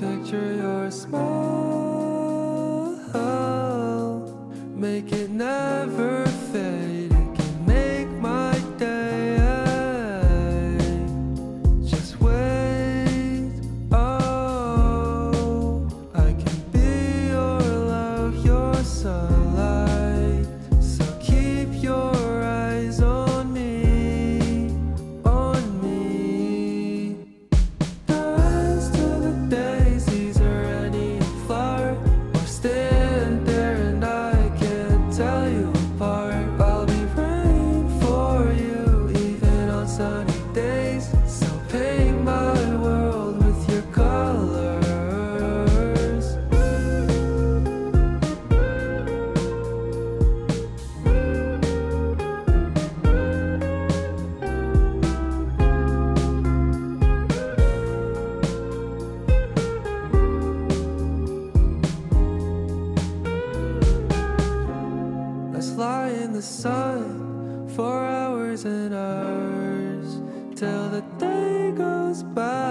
picture your smile, make it never fade. It can make my day. Just wait. Oh, I can be your love, your sunlight. So keep your eyes on me, on me. Dance to the daisies or any flower, or stand there and I can't tell you apart. I'll be praying for you even on sunny days. So paint my world with your colors. Let's lie in the sun for hours and hours till the day goes by.